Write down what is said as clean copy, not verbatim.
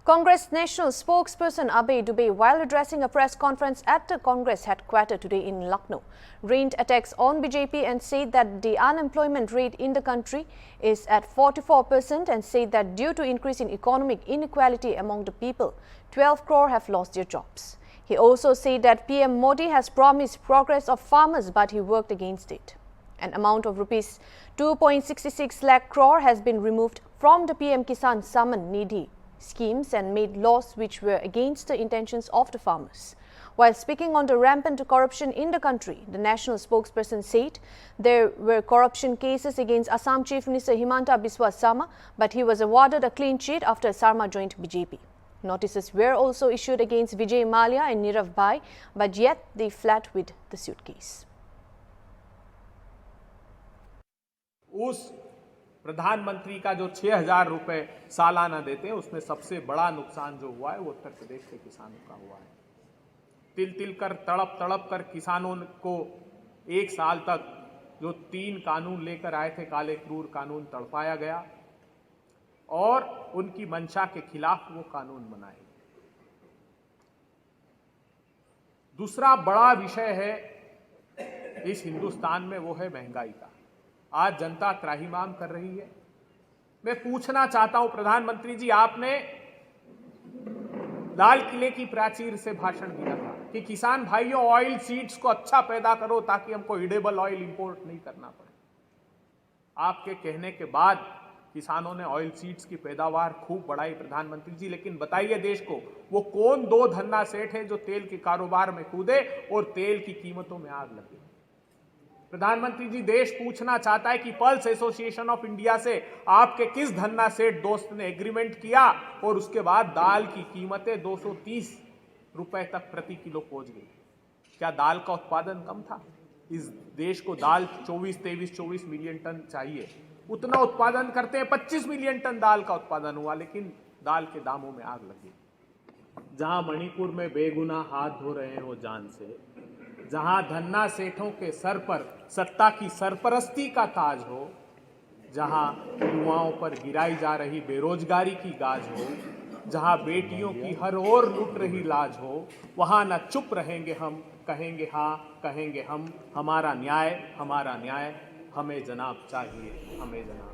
Congress National Spokesperson Abhay Dubey, while addressing a press conference at the Congress headquarters today in Lucknow, rained attacks on BJP and said that the unemployment rate in the country is at 44% and said that due to increase in economic inequality among the people, 12 crore have lost their jobs. He also said that PM Modi has promised progress of farmers, but he worked against it. An amount of rupees 2.66 lakh crore has been removed from the PM Kisan Samman Nidhi schemes and made laws which were against the intentions of the farmers. While speaking on the rampant corruption in the country, the national spokesperson said there were corruption cases against Assam Chief Minister Himanta Biswa Sarma, but he was awarded a clean sheet after Sarma joined BJP. Notices were also issued against Vijay Mallya and Nirav Bhai, but yet they fled with the suitcase. उस प्रधानमंत्री का जो 6,000 रुपए सालाना देते हैं, उसमें सबसे बड़ा नुकसान जो हुआ है वो उत्तर प्रदेश के किसानों का हुआ है। तिल तिल कर तड़प तड़प कर किसानों को एक साल तक जो 3 कानून लेकर आए थे, काले क्रूर कानून, तड़पाया गया और उनकी मंशा के खिलाफ वो कानून बनाए। दूसरा बड़ा विषय है इस हिंदुस्तान में, वो है महंगाई का। आज जनता त्राहिमाम कर रही है। मैं पूछना चाहता हूं प्रधानमंत्री जी, आपने लाल किले की प्राचीर से भाषण दिया था कि किसान भाइयों, ऑयल सीड्स को अच्छा पैदा करो ताकि हमको इडेबल ऑयल इंपोर्ट नहीं करना पड़े। आपके कहने के बाद किसानों ने ऑयल सीड्स की पैदावार खूब बढ़ाई प्रधानमंत्री जी, लेकिन बताइए देश को, वो कौन 2 धन्ना सेठ है जो तेल के कारोबार में कूदे और तेल की कीमतों में आग लगे। प्रधानमंत्री जी, देश पूछना चाहता है कि पल्स एसोसिएशन ऑफ इंडिया से आपके किस धन्ना सेठ दोस्त ने एग्रीमेंट किया और उसके बाद दाल की कीमतें 230 रुपए तक प्रति किलो पहुंच गई। क्या दाल का उत्पादन कम था? इस देश को दाल 24 मिलियन टन चाहिए, उतना उत्पादन करते हैं, 25 मिलियन टन दाल का उत्पादन हुआ, लेकिन दाल के दामों में आग लगी। जहां मणिपुर में बेगुनाह हाथ धो रहे हो जान से, जहां धन्ना सेठों के सर पर सत्ता की सरपरस्ती का ताज हो, जहां युवाओं पर गिराई जा रही बेरोजगारी की गाज हो, जहां बेटियों की हर ओर लुट रही लाज हो, वहां न चुप रहेंगे हम, कहेंगे हाँ, कहेंगे हम, हमारा न्याय, हमें जनाब चाहिए, हमें जनाब।